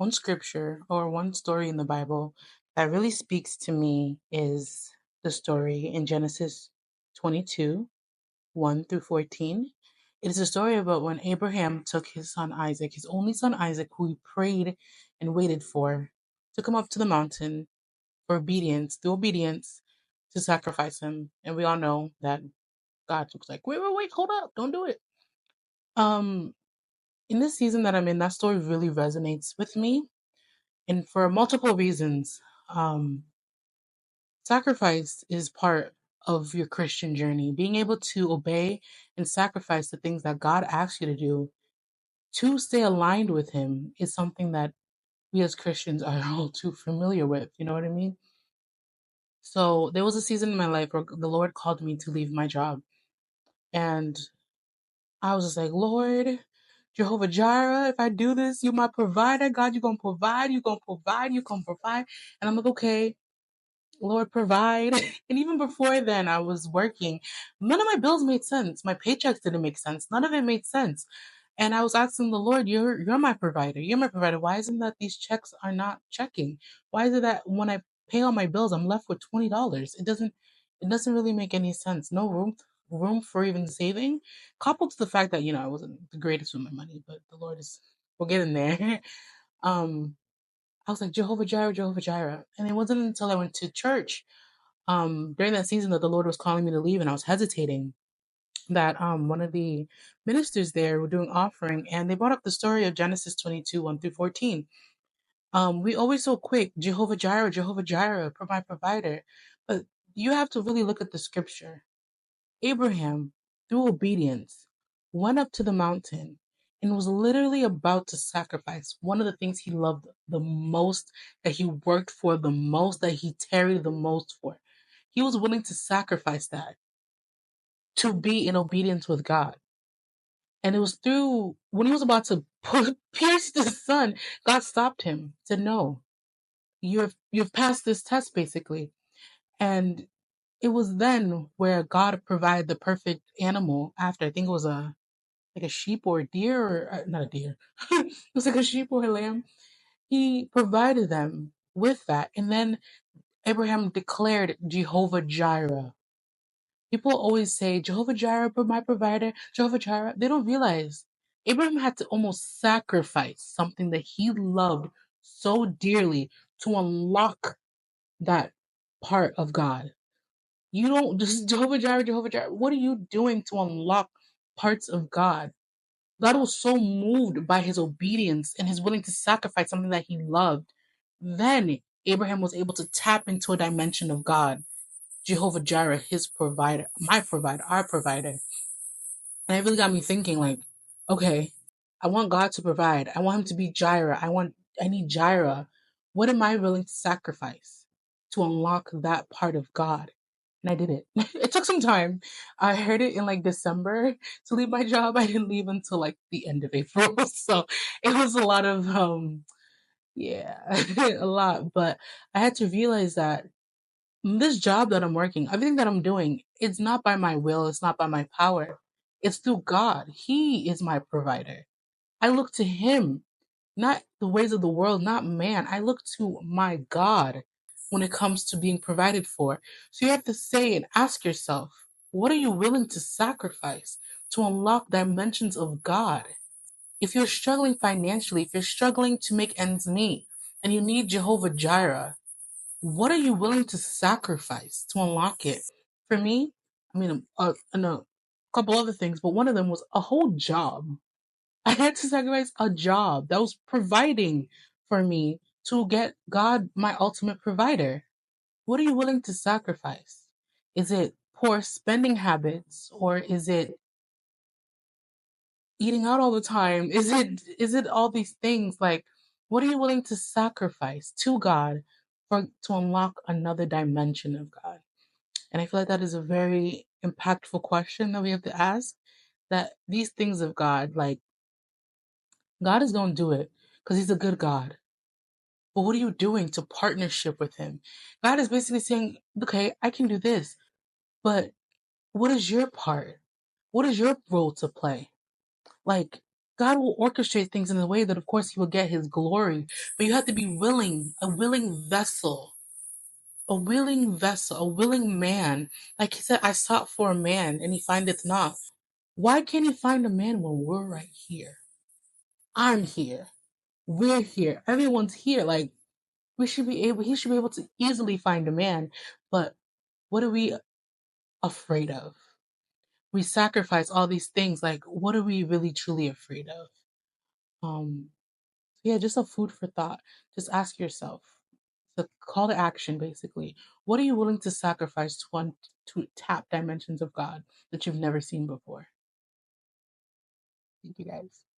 One scripture or one story in the Bible that really speaks to me is the story in Genesis 22, 1 through 14. It is a story about when Abraham took his son Isaac, his only son Isaac, who he prayed and waited for, took him up to the mountain for obedience, through obedience, to sacrifice him. And we all know that God was like, wait, hold up, don't do it. Um, in this season that I'm in, that story really resonates with me, and for multiple reasons. Um, Sacrifice is part of your Christian journey. Being able to obey and sacrifice the things that God asks you to do to stay aligned with Him is something that we as Christians are all too familiar with. You know what I mean? So there was a season in my life where the Lord called me to leave my job. And I was just like, Lord, Jehovah Jireh, if I do this, you're my provider. God, you're going to provide. You're going to provide. You're going to provide. And I'm like, okay, Lord, provide. And even before then, I was working. None of my bills made sense. My paychecks didn't make sense. None of it made sense. And I was asking the Lord, you're my provider. You're my provider. Why isn't that these checks are not checking? Why is it that when I pay all my bills, I'm left with $20? It doesn't really make any sense. No room for even saving. Coupled to the fact that, I wasn't the greatest with my money, but the Lord is, we'll get in there. um I was like, Jehovah Jireh, Jehovah Jireh. And it wasn't until I went to church during that season that the Lord was calling me to leave, and I was hesitating, that one of the ministers there were doing offering, and they brought up the story of Genesis 22, 1 through 14. We always so quick, Jehovah Jireh, my provider. But you have to really look at the scripture. Abraham, through obedience, went up to the mountain and was literally about to sacrifice one of the things he loved the most, that he worked for the most, that he tarried the most for. He was willing to sacrifice that to be in obedience with God. And it was through when he was about to pierce the sun, God stopped him, said, "No, you've passed this test, basically." And it was then where God provided the perfect animal. After, I think it was a sheep or a deer, or not a deer. It was like a sheep or a lamb. He provided them with that, and then Abraham declared Jehovah Jireh. People always say, Jehovah Jireh, my provider, Jehovah Jireh. They don't realize Abraham had to almost sacrifice something that he loved so dearly to unlock that part of God. You don't just Jehovah Jireh, Jehovah Jireh. What are you doing to unlock parts of God? God was so moved by his obedience and his willing to sacrifice something that he loved. Then Abraham was able to tap into a dimension of God, Jehovah Jireh, his provider, my provider, our provider. And it really got me thinking, like, okay, I want God to provide. I want him to be Jireh. I need Jireh. What am I willing to sacrifice to unlock that part of God? And I did it. It took some time. I heard it in like December to leave my job. I didn't leave until like the end of April. So it was a lot of yeah, a lot. But I had to realize that this job that I'm working, everything that I'm doing, it's not by my will, it's not by my power. It's through God. He is my provider. I look to him, not the ways of the world, not man. I look to my God when it comes to being provided for. So you have to say and ask yourself, what are you willing to sacrifice to unlock dimensions of God? If you're struggling financially, if you're struggling to make ends meet, and you need Jehovah Jireh, what are you willing to sacrifice to unlock it? For me, I mean, and a couple other things, but one of them was a whole job. I had to sacrifice a job that was providing for me to get God my ultimate provider. What are you willing to sacrifice? Is it poor spending habits, or is it eating out all the time? Is it all these things? Like, what are you willing to sacrifice to God for to unlock another dimension of God? And I feel like that is a very impactful question that we have to ask. That these things of God, like, God is going to do it because He's a good God. But what are you doing to partnership with Him? God is basically saying, okay, I can do this, but what is your part? What is your role to play? Like, God will orchestrate things in a way that, of course, He will get His glory. But you have to be willing, a willing vessel, a willing vessel, a willing man. Like He said, I sought for a man and He findeth not. Why can't He find a man when we're right here? I'm here. We're here. Everyone's here. Like, he should be able to easily find a man. But what are we afraid of? We sacrifice all these things. Like, what are we really truly afraid of? Yeah, just a food for thought. Just ask yourself. The call to action, basically. What are you willing to sacrifice to tap dimensions of God that you've never seen before? Thank you, guys.